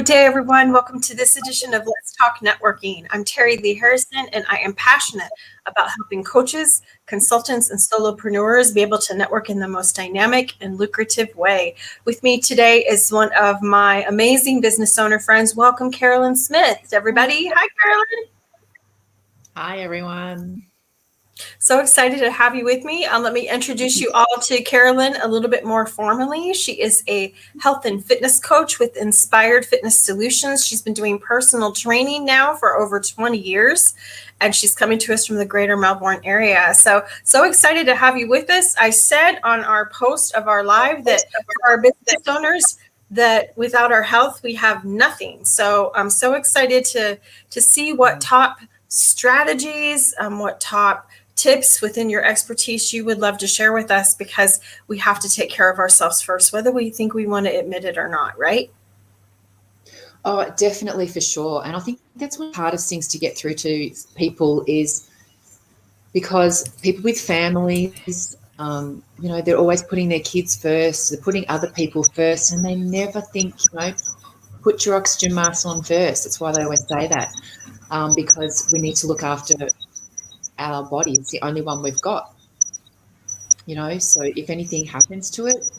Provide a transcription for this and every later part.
day, everyone. Welcome to this edition of Let's Talk Networking. I'm Terry Lee Harrison, and I am passionate about helping coaches, consultants, and solopreneurs be able to network in the most dynamic and lucrative way. With me today is one of my amazing business owner friends. Welcome, Carolyn Smith. Everybody, hi, Carolyn. Hi, everyone. So excited to have you with me. Let me introduce you all to Carolyn a little bit more formally. She is a health and fitness coach with Inspired Fitness Solutions. She's been doing personal training now for over 20 years, and she's coming to us from the greater Melbourne area. So excited to have you with us. I said on our post of our live that for our business owners, that without our health, we have nothing. So I'm so excited to see what top strategies, what top tips within your expertise you would love to share with us, because we have to take care of ourselves first, whether we think we want to admit it or not, right? Oh, definitely, for sure. And I think that's one of the hardest things to get through to people, is because people with families, they're always putting their kids first, they're putting other people first, and they never think, put your oxygen mask on first. That's why they always say that, because we need to look after our body. It's the only one we've got, so if anything happens to it,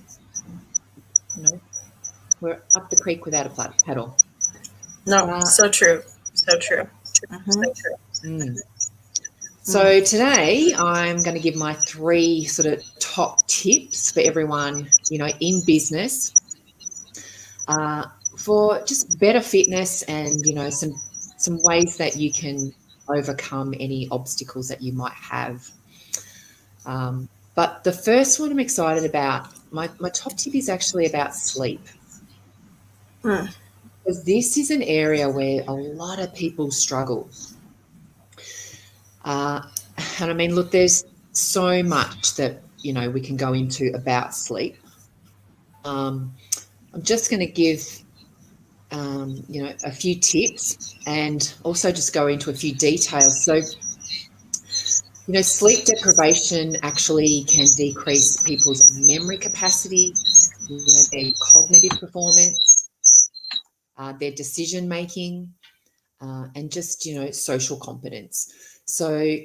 we're up the creek without a paddle. No, so true. So true. So today I'm going to give my 3 sort of top tips for everyone, in business, for just better fitness and, some ways that you can overcome any obstacles that you might have. But the first one I'm excited about, my top tip is actually about sleep. Because this is an area where a lot of people struggle. And I mean, look, there's so much that, we can go into about sleep. I'm just going to give, a few tips and also just go into a few details. So, sleep deprivation actually can decrease people's memory capacity, their cognitive performance, their decision making, and just, social competence. So,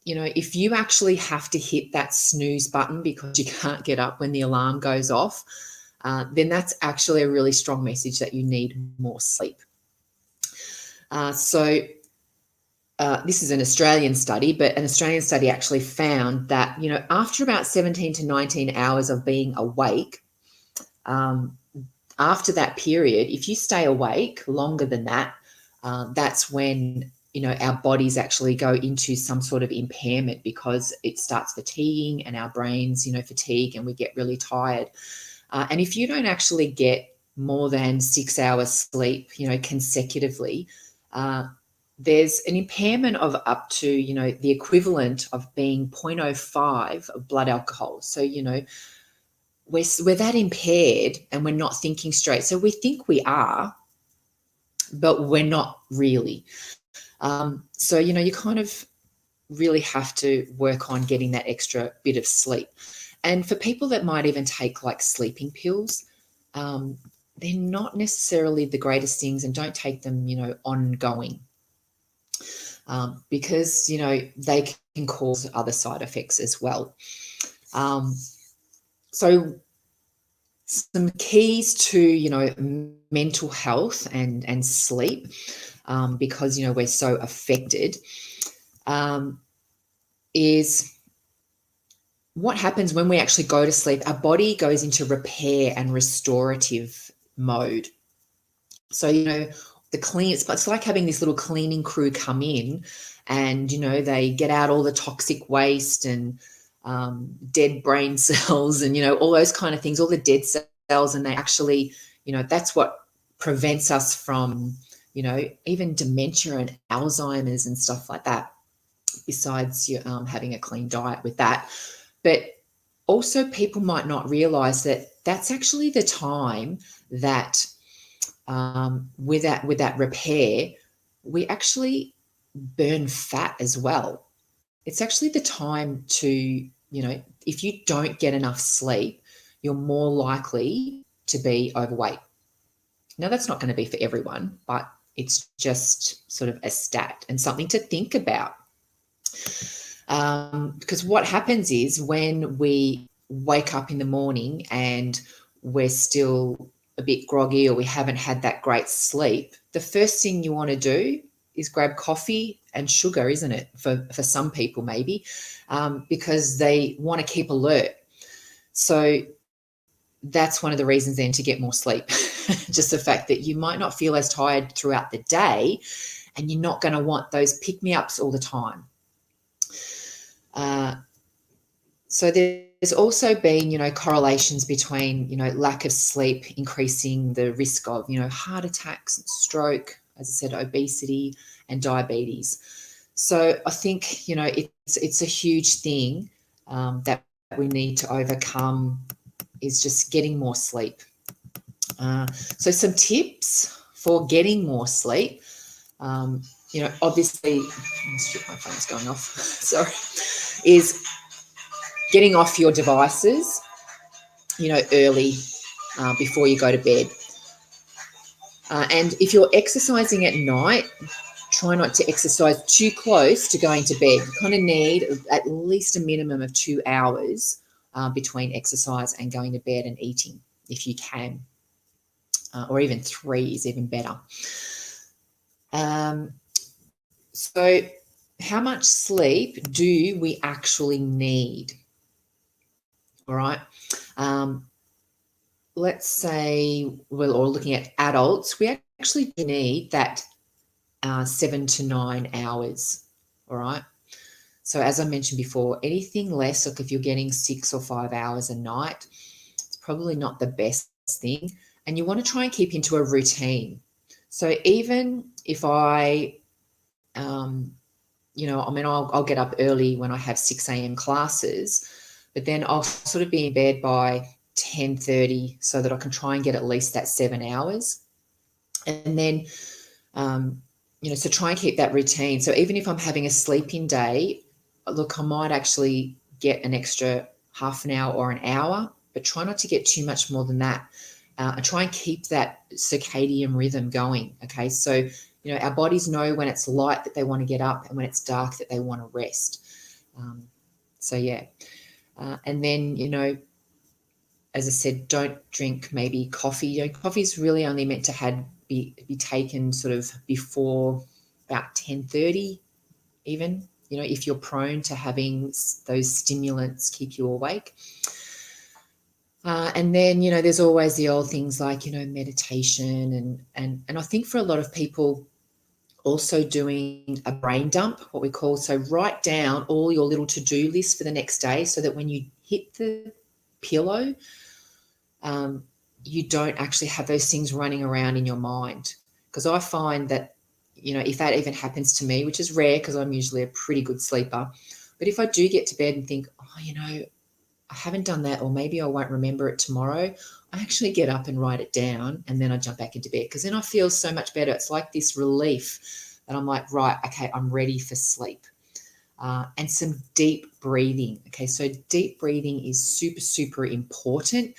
if you actually have to hit that snooze button because you can't get up when the alarm goes off, then that's actually a really strong message that you need more sleep. This is an Australian study, but an Australian study actually found that, after about 17 to 19 hours of being awake, after that period, if you stay awake longer than that, that's when, our bodies actually go into some sort of impairment, because it starts fatiguing and our brains, fatigue, and we get really tired. And if you don't actually get more than 6 hours sleep, consecutively, there's an impairment of up to, the equivalent of being 0.05 of blood alcohol. So, we're that impaired and we're not thinking straight. So we think we are, but we're not really. So, you kind of really have to work on getting that extra bit of sleep. And for people that might even take like sleeping pills, they're not necessarily the greatest things, and don't take them, ongoing, because, they can cause other side effects as well. So some keys to, mental health and sleep, because, we're so affected, is what happens when we actually go to sleep. Our body goes into repair and restorative mode. So, it's like having this little cleaning crew come in and, they get out all the toxic waste and dead brain cells and, all those kind of things, all the dead cells. And they actually, that's what prevents us from, even dementia and Alzheimer's and stuff like that, besides you having a clean diet with that. But also people might not realize that that's actually the time that with that repair, we actually burn fat as well. It's actually the time to, if you don't get enough sleep, you're more likely to be overweight. Now, that's not going to be for everyone, but it's just sort of a stat and something to think about. Because what happens is when we wake up in the morning and we're still a bit groggy or we haven't had that great sleep, the first thing you want to do is grab coffee and sugar, isn't it? For some people, maybe, because they want to keep alert. So that's one of the reasons then to get more sleep. Just the fact that you might not feel as tired throughout the day and you're not going to want those pick-me-ups all the time. So there's also been, correlations between, lack of sleep increasing the risk of, heart attacks, stroke, as I said, obesity and diabetes. So I think, it's a huge thing that we need to overcome, is just getting more sleep. So some tips for getting more sleep, obviously, my phone's going off, sorry, is getting off your devices, early before you go to bed. And if you're exercising at night, try not to exercise too close to going to bed. You kind of need at least a minimum of 2 hours between exercise and going to bed and eating, if you can, or even 3 is even better. So how much sleep do we actually need? All right. Let's say we're all looking at adults. We actually need that 7 to 9 hours. All right. So as I mentioned before, anything less, like if you're getting 6 or 5 hours a night, it's probably not the best thing. And you want to try and keep into a routine. So even if I'll get up early when I have 6 a.m. classes, but then I'll sort of be in bed by 10:30 so that I can try and get at least that 7 hours. And then, so try and keep that routine. So even if I'm having a sleeping day, look, I might actually get an extra half an hour or an hour, but try not to get too much more than that. And try and keep that circadian rhythm going. Okay. So, our bodies know when it's light that they want to get up and when it's dark that they want to rest. And then, as I said, don't drink maybe coffee. Coffee is really only meant to be taken sort of before about 10:30 even, if you're prone to having those stimulants keep you awake. And then, there's always the old things like, meditation and I think for a lot of people also doing a brain dump, what we call, so write down all your little to-do lists for the next day so that when you hit the pillow, you don't actually have those things running around in your mind. Because I find that, if that even happens to me, which is rare because I'm usually a pretty good sleeper, but if I do get to bed and think, I haven't done that, or maybe I won't remember it tomorrow, I actually get up and write it down and then I jump back into bed because then I feel so much better. It's like this relief that I'm like, right, okay, I'm ready for sleep. And some deep breathing. Okay, so deep breathing is super, super important.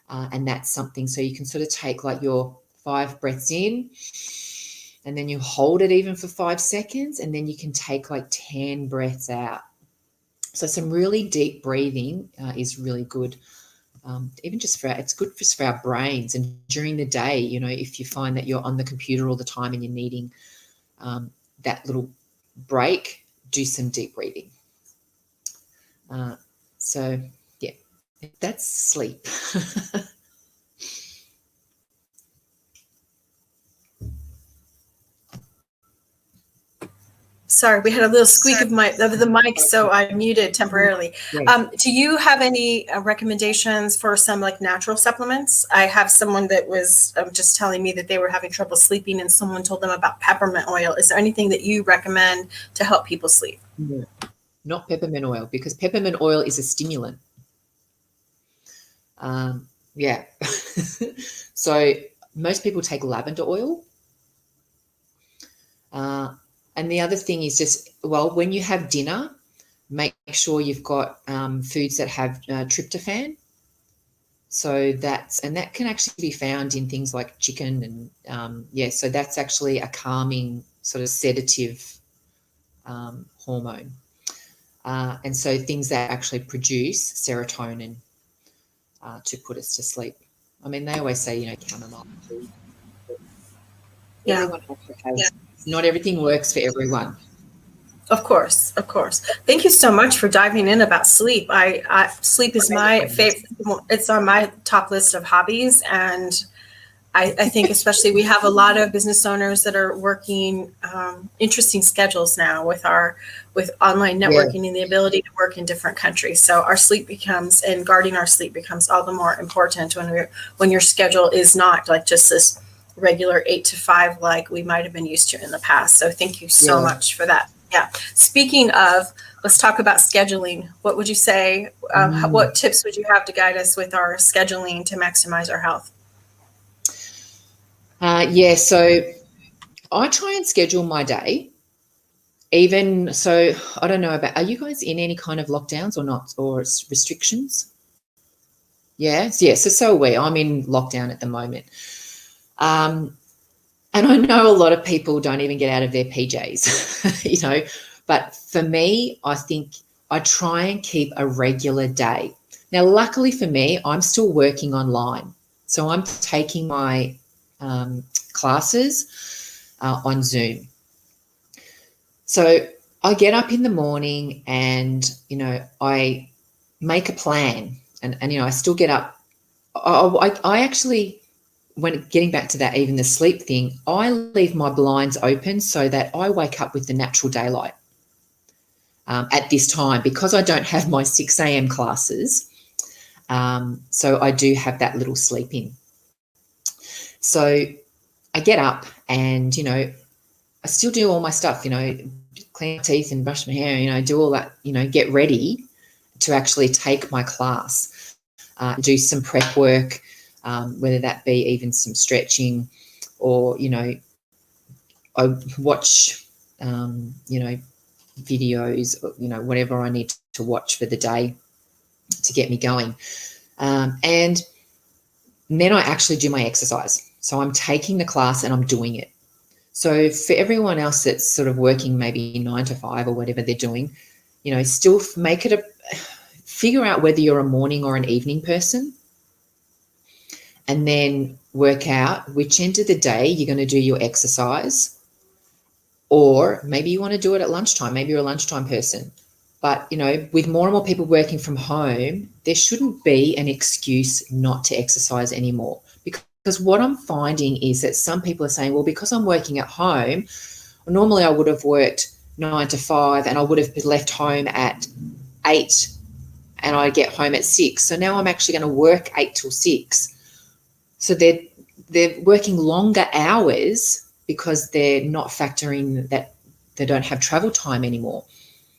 And that's something, so you can sort of take like your 5 breaths in and then you hold it even for 5 seconds and then you can take like 10 breaths out. So some really deep breathing is really good. Even just it's good for our brains. And during the day, if you find that you're on the computer all the time and you're needing that little break, do some deep breathing. So yeah, that's sleep. Sorry, we had a little squeak of the mic, so I muted temporarily. Do you have any recommendations for some like natural supplements? I have someone that was just telling me that they were having trouble sleeping and someone told them about peppermint oil. Is there anything that you recommend to help people sleep? No, not peppermint oil, because peppermint oil is a stimulant. Yeah. So most people take lavender oil. And the other thing is just, when you have dinner, make sure you've got foods that have tryptophan. So that can actually be found in things like chicken and so that's actually a calming sort of sedative hormone. And so things that actually produce serotonin to put us to sleep. I mean, they always say, chamomile tea. Yeah. Everyone has to have, not everything works for everyone. Of course, of course. Thank you so much for diving in about sleep. Sleep is my favorite. It's on my top list of hobbies, and I think especially we have a lot of business owners that are working interesting schedules now with online networking and the ability to work in different countries. So our sleep becomes, and guarding our sleep becomes all the more important when your schedule is not like just this regular 8 to 5 like we might have been used to in the past. So thank you so much for that. Yeah. Speaking of, let's talk about scheduling. What would you say? What tips would you have to guide us with our scheduling to maximize our health? So I try and schedule my day. Even so, I don't know are you guys in any kind of lockdowns or not, or restrictions? Yes. So are we. I'm in lockdown at the moment. And I know a lot of people don't even get out of their PJs, but for me, I think I try and keep a regular day. Now, luckily for me, I'm still working online. So I'm taking my classes on Zoom. So I get up in the morning and, I make a plan and I still get up. I actually, when getting back to that, even the sleep thing, I leave my blinds open so that I wake up with the natural daylight at this time because I don't have my 6 a.m. classes. So I do have that little sleep in. So I get up and, I still do all my stuff, clean my teeth and brush my hair, do all that, get ready to actually take my class, do some prep work, whether that be even some stretching or, I watch, videos, whatever I need to watch for the day to get me going. And then I actually do my exercise. So I'm taking the class and I'm doing it. So for everyone else that's sort of working maybe 9 to 5 or whatever they're doing, still figure out whether you're a morning or an evening person, and then work out which end of the day you're going to do your exercise. Or maybe you want to do it at lunchtime. Maybe you're a lunchtime person. But, with more and more people working from home, there shouldn't be an excuse not to exercise anymore. Because what I'm finding is that some people are saying, well, because I'm working at home, normally I would have worked 9 to 5 and I would have left home at 8 and I get home at 6. So now I'm actually going to work 8 till 6. So they're working longer hours because they're not factoring that they don't have travel time anymore.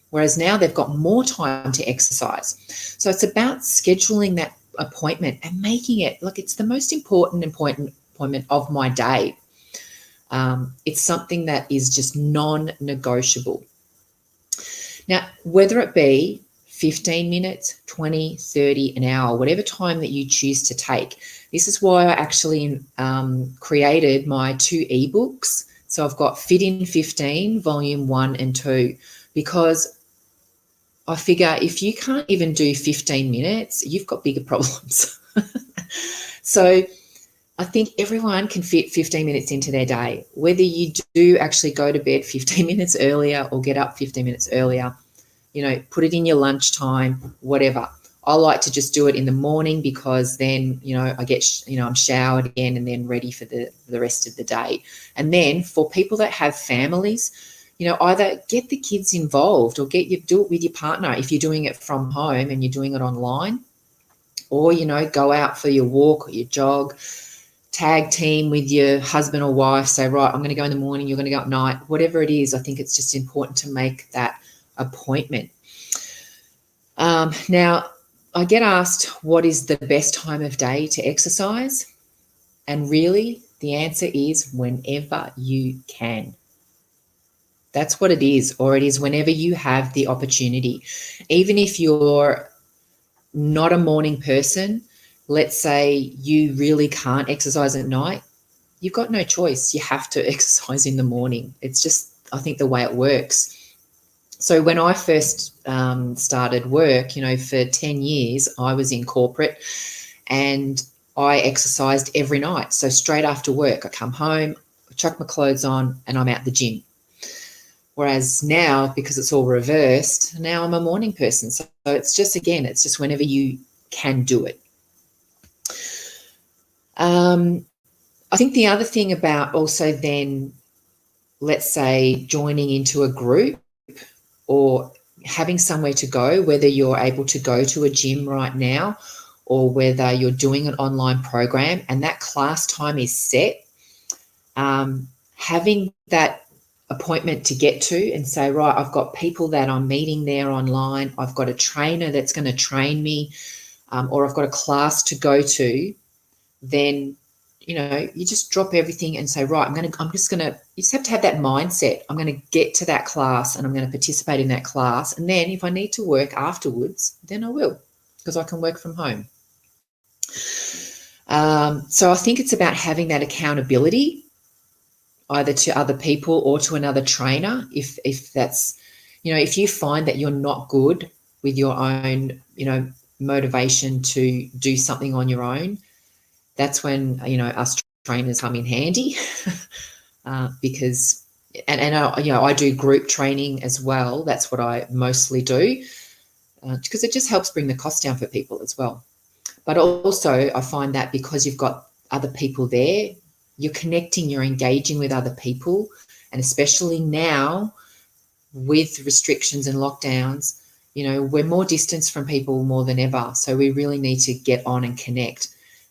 Whereas now they've got more time to exercise. So it's about scheduling that appointment and making it like it's the most important appointment of my day. It's something that is just non-negotiable. Now, whether it be 15 minutes, 20, 30, an hour, whatever time that you choose to take. This is why I actually created my 2 ebooks. So I've got Fit in 15, Volume 1 and 2, because I figure if you can't even do 15 minutes, you've got bigger problems. So I think everyone can fit 15 minutes into their day, whether you do actually go to bed 15 minutes earlier or get up 15 minutes earlier, put it in your lunchtime, whatever. I like to just do it in the morning because then, I get, I'm showered again and then ready for the rest of the day. And then for people that have families, either get the kids involved or do it with your partner if you're doing it from home and you're doing it online, or, go out for your walk or your jog, tag team with your husband or wife, say, right, I'm going to go in the morning, you're going to go at night, whatever it is. I think it's just important to make that appointment. Now, I get asked what is the best time of day to exercise, and really the answer is whenever you can. That's what it is, or it is whenever you have the opportunity. Even if you're not a morning person, let's say you really can't exercise at night, you've got no choice. You have to exercise in the morning. It's just, I think, the way it works. So when I first started work, for 10 years, I was in corporate and I exercised every night. So straight after work, I come home, I chuck my clothes on, and I'm at the gym. Whereas now, because it's all reversed, now I'm a morning person. So it's just, again, it's just whenever you can do it. I think the other thing about also then, let's say, joining into a group or having somewhere to go, whether you're able to go to a gym right now or whether you're doing an online program and that class time is set, having that appointment to get to and say, right, I've got people that I'm meeting there online, I've got a trainer that's going to train me, or I've got a class to go to, then, you just drop everything and say, right, you just have to have that mindset. I'm going to get to that class and I'm going to participate in that class. And then if I need to work afterwards, then I will, because I can work from home. So I think it's about having that accountability, either to other people or to another trainer. If that's, if you find that you're not good with your own, motivation to do something on your own, that's when, us trainers come in handy. Because, and I do group training as well. That's what I mostly do, because it just helps bring the cost down for people as well. But also I find that because you've got other people there, you're connecting, you're engaging with other people. And especially now with restrictions and lockdowns, we're more distance from people more than ever. So we really need to get on and connect.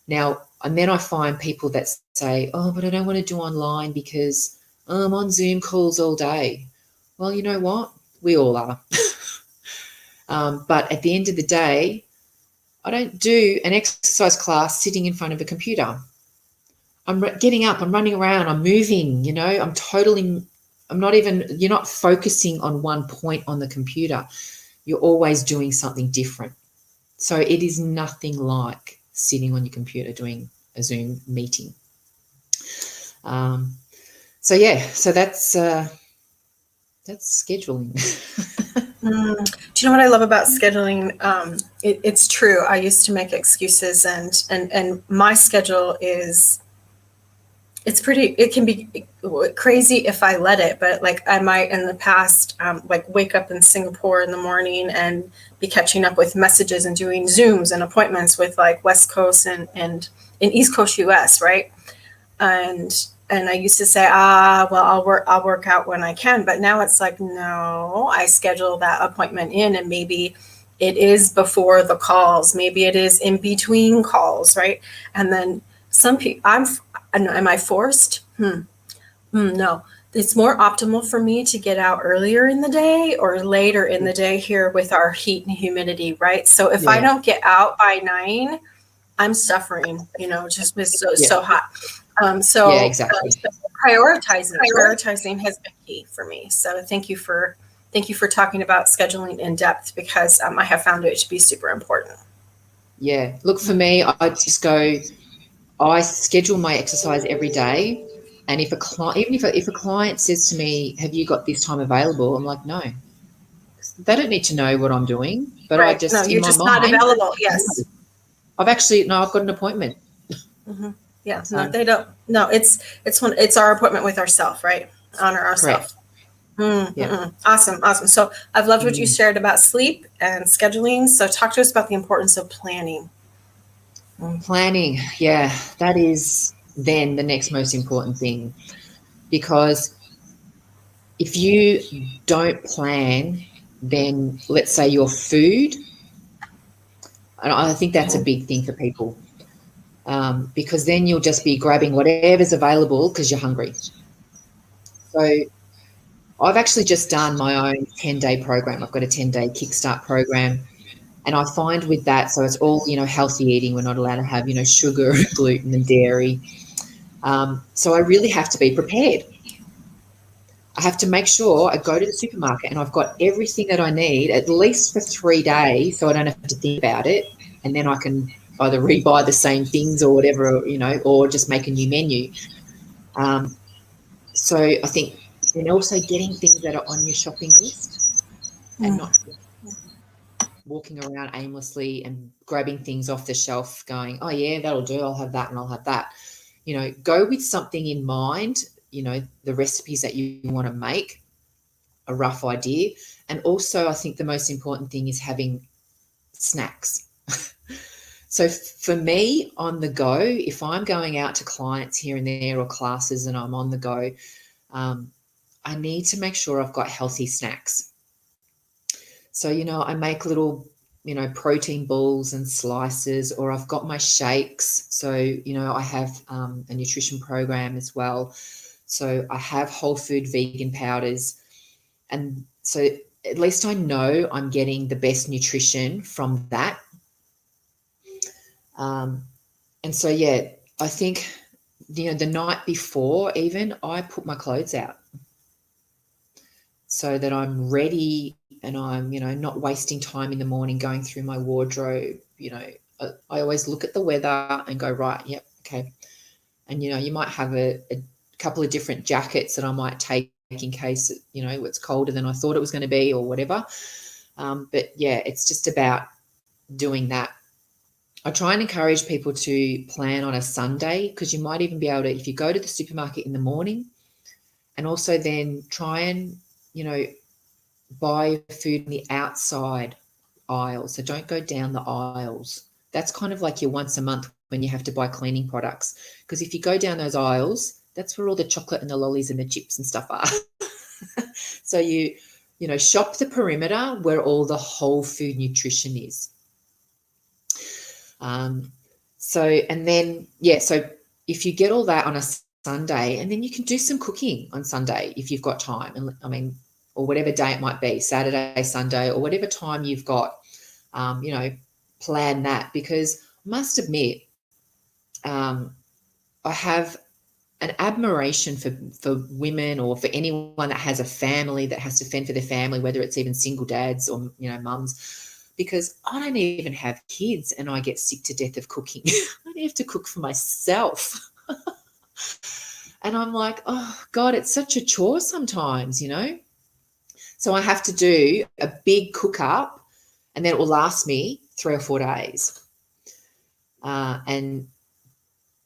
Now, and then I find people that say, oh, but I don't want to do online because I'm on Zoom calls all day. Well, you know what? We all are. But at the end of the day, I don't do an exercise class sitting in front of a computer. I'm getting up, I'm running around, I'm moving, you're not focusing on one point on the computer. You're always doing something different. So it is nothing like sitting on your computer doing a Zoom meeting. So that's scheduling. Do you know what I love about scheduling? It's true. I used to make excuses, and my schedule is, it can be crazy if I let it, but like I might in the past, like wake up in Singapore in the morning and be catching up with messages and doing Zooms and appointments with like West Coast and in East Coast US, right? And I used to say, well, I'll work out when I can. But now it's like, no, I schedule that appointment in, and maybe it is before the calls, maybe it is in between calls, right? And then some people, am I forced? No, it's more optimal for me to get out earlier in the day or later in the day here with our heat and humidity, right? So if I don't get out by 9, I'm suffering, just with so hot. Exactly. Prioritizing has been key for me. So thank you for talking about scheduling in depth, because I have found it to be super important. Yeah. Look, for me, I schedule my exercise every day. And if a client says to me, have you got this time available? I'm like, no. They don't need to know what I'm doing, but right. I just, no, you're just not available. Yes. I've got an appointment. Mm-hmm. Yeah. No, they don't. No, it's our appointment with ourselves, right? Honor ourselves. Yeah. Awesome. So I've loved what you shared about sleep and scheduling. So talk to us about the importance of planning. Planning. Yeah, that is then the next most important thing, because if you don't plan, then let's say your food, and I think that's a big thing for people, because then you'll just be grabbing whatever's available because you're hungry. So I've actually just done my own 10-day program. I've got a 10-day kickstart program. And I find with that, so it's all, healthy eating. We're not allowed to have, sugar, gluten and dairy. So I really have to be prepared. I have to make sure I go to the supermarket and I've got everything that I need, at least for 3 days, so I don't have to think about it. And then I can either rebuy the same things or whatever, or just make a new menu. So I think, and also getting things that are on your shopping list and not walking around aimlessly and grabbing things off the shelf going, oh yeah, that'll do, I'll have that and I'll have that. Go with something in mind, the recipes that you want to make, a rough idea. And also I think the most important thing is having snacks. So for me, on the go, if I'm going out to clients here and there or classes and I'm on the go, I need to make sure I've got healthy snacks. So, I make little, protein balls and slices, or I've got my shakes. So, I have a nutrition program as well. So I have whole food vegan powders. And so at least I know I'm getting the best nutrition from that. And so, yeah, I think, the night before even, I put my clothes out so that I'm ready and I'm, not wasting time in the morning going through my wardrobe. I always look at the weather and go, right, yep, okay. And, you might have a couple of different jackets that I might take in case, it's colder than I thought it was going to be or whatever. But, yeah, it's just about doing that. I try and encourage people to plan on a Sunday, because you might even be able to, if you go to the supermarket in the morning, and also then try and, buy food in the outside aisles. So don't go down the aisles. That's kind of like your once a month when you have to buy cleaning products. Because if you go down those aisles, that's where all the chocolate and the lollies and the chips and stuff are. So shop the perimeter where all the whole food nutrition is. So if you get all that on a Sunday, and then you can do some cooking on Sunday if you've got time, and or whatever day it might be, Saturday, Sunday, or whatever time you've got, plan that. Because I must admit, I have an admiration for women, or for anyone that has a family that has to fend for their family, whether it's even single dads or, mums. Because I don't even have kids and I get sick to death of cooking. I have to cook for myself. And I'm like, oh, God, it's such a chore sometimes, So I have to do a big cook up, and then it will last me 3 or 4 days. And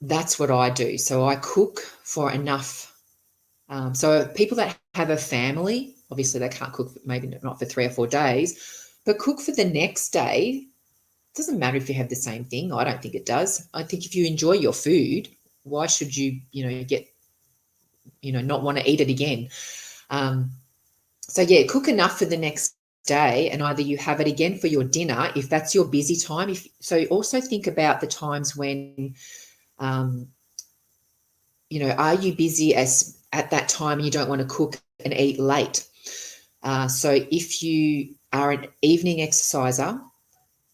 that's what I do. So I cook for enough. So people that have a family, obviously they can't cook, maybe not for 3 or 4 days, but cook for the next day. It doesn't matter if you have the same thing. I don't think it does. I think if you enjoy your food, why should you, get, not want to eat it again? So, yeah, cook enough for the next day, and either you have it again for your dinner if that's your busy time. So also think about the times when, are you busy at that time and you don't want to cook and eat late? So if you are an evening exerciser,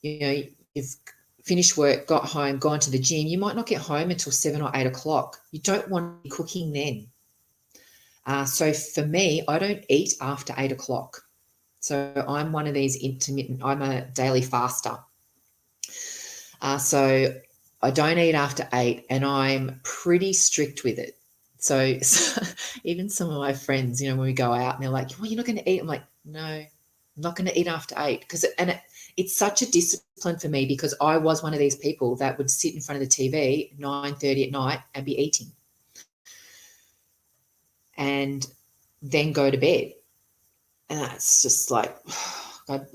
you've finished work, got home, gone to the gym, you might not get home until 7 or 8 o'clock. You don't want to be cooking then. So for me, I don't eat after 8 o'clock. So I'm one of these I'm a daily faster. So I don't eat after 8, and I'm pretty strict with it. So even some of my friends, when we go out and they're like, well, you're not going to eat. I'm like, no, I'm not going to eat after 8. It's such a discipline for me, because I was one of these people that would sit in front of the TV at 9:30 at night and be eating, and then go to bed. And that's just like, God,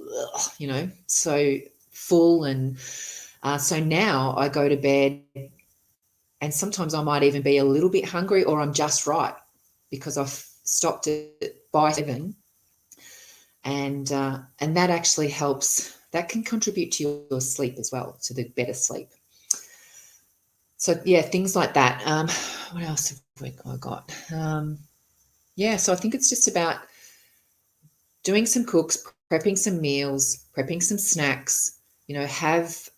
so full. And so now I go to bed, and sometimes I might even be a little bit hungry, or I'm just right, because I've stopped it by 7. And that actually helps. That can contribute to your sleep as well, to the better sleep. So, yeah, things like that. What else have I got? So I think it's just about doing some cooks, prepping some meals, prepping some snacks, have,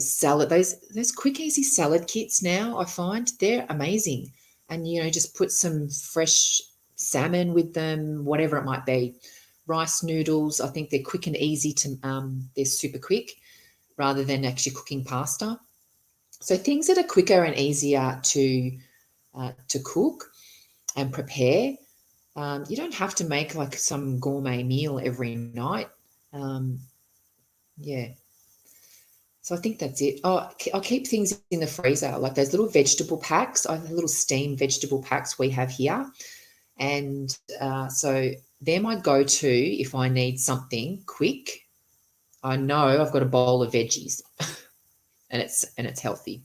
salad. Those quick, easy salad kits now, I find they're amazing. And, just put some fresh salmon with them, whatever it might be. Rice noodles, I think they're quick and easy to, they're super quick. rather than actually cooking pasta. So things that are quicker and easier to cook and prepare. You don't have to make like some gourmet meal every night. Yeah. So I think that's it. Oh, I'll keep things in the freezer, like those little vegetable packs. I have little steamed vegetable packs we have here. And so they're my go-to if I need something quick. I know I've got a bowl of veggies and it's healthy.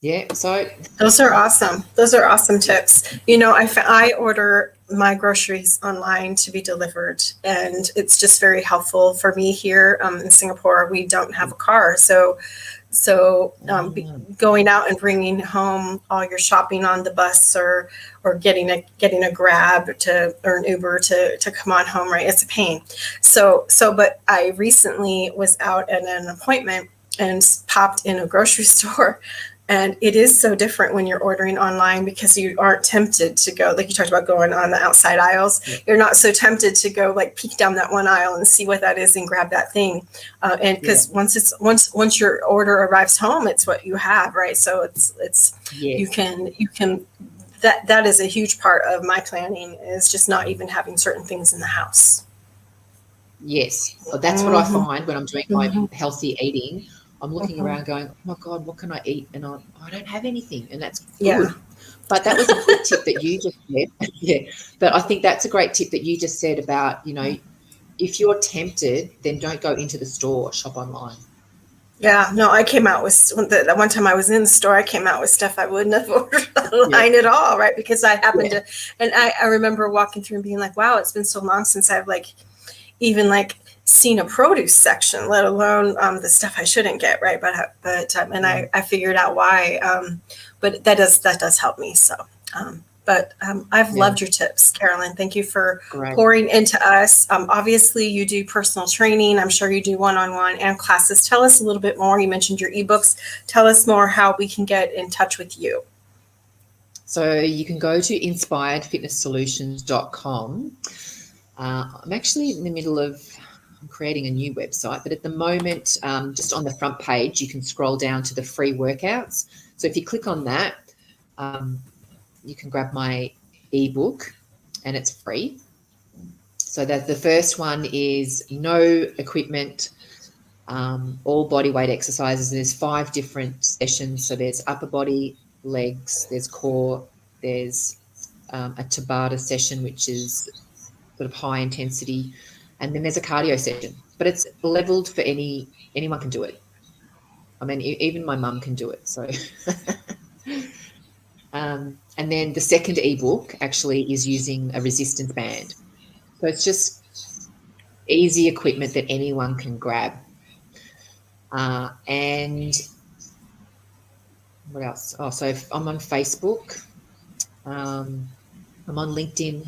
Yeah, so Those are awesome. Those are awesome tips. You know, I order my groceries online to be delivered, and it's just very helpful for me here in Singapore. We don't have a car, so going out and bringing home all your shopping on the bus or getting a Grab to or an Uber to come on home, right? It's a pain. But I recently was out at an appointment and popped in a grocery store. And it is so different when you're ordering online because you aren't tempted to go, like you talked about going on the outside aisles. Yeah. You're not so tempted to go like peek down that one aisle and see what that is and grab that thing. And because once your order arrives home, it's what you have, right? So it's you can that is a huge part of my planning is just not even having certain things in the house. Yes, well, that's what I find when I'm doing my healthy eating. I'm looking around going, oh my God, what can I eat? And I don't have anything. And that's good. Yeah. But that was a good tip that you just said. Yeah. But I think that's a great tip that you just said about, you know, if you're tempted, then don't go into the store, shop online. Yeah, no, I came out with that one time I was in the store, I came out with stuff I wouldn't have ordered online at all, right? Because I happened to, and I remember walking through and being like, wow, it's been so long since I've even seen a produce section, let alone the stuff I shouldn't get, right? But I figured out why. But that does help me. So, I've loved your tips, Carolyn. Thank you for pouring into us. Obviously, you do personal training. I'm sure you do one-on-one and classes. Tell us a little bit more. You mentioned your ebooks. Tell us more how we can get in touch with you. So you can go to inspiredfitnesssolutions.com. I'm actually in the middle of creating a new website, but at the moment, just on the front page, you can scroll down to the free workouts. So if you click on that, you can grab my ebook and it's free. So that the first one is no equipment, all body weight exercises. There's 5 different sessions. So there's upper body, legs, there's core, there's a Tabata session, which is sort of high intensity, and then there's a cardio session, but it's leveled for anyone can do it. I mean, even my mum can do it. So, and then the second ebook actually is using a resistance band. So it's just easy equipment that anyone can grab. And what else? Oh, so I'm on Facebook. I'm on LinkedIn.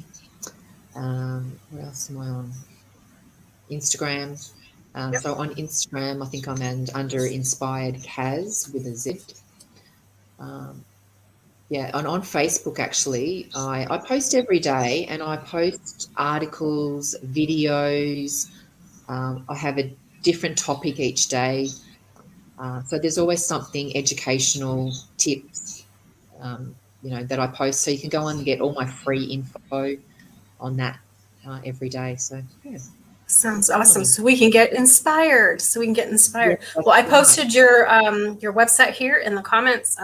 What else am I on? Instagram. So on Instagram, I think I'm under Inspired Kaz with a Z. And on Facebook, actually, I post every day and I post articles, videos. I have a different topic each day. So there's always something educational, tips, that I post. So you can go on and get all my free info on that every day. So, yeah. Sounds awesome. So we can get inspired. Well, I posted your website here in the comments.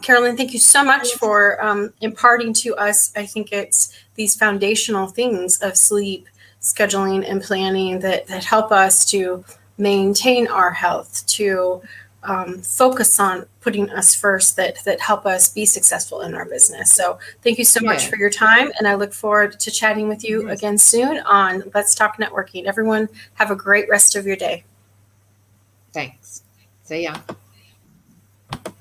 Carolyn, thank you so much for imparting to us. I think it's these foundational things of sleep, scheduling, and planning that help us to maintain our health, to focus on putting us first, that help us be successful in our business. So thank you so much for your time. And I look forward to chatting with you again soon on Let's Talk Networking. Everyone have a great rest of your day. Thanks. See ya.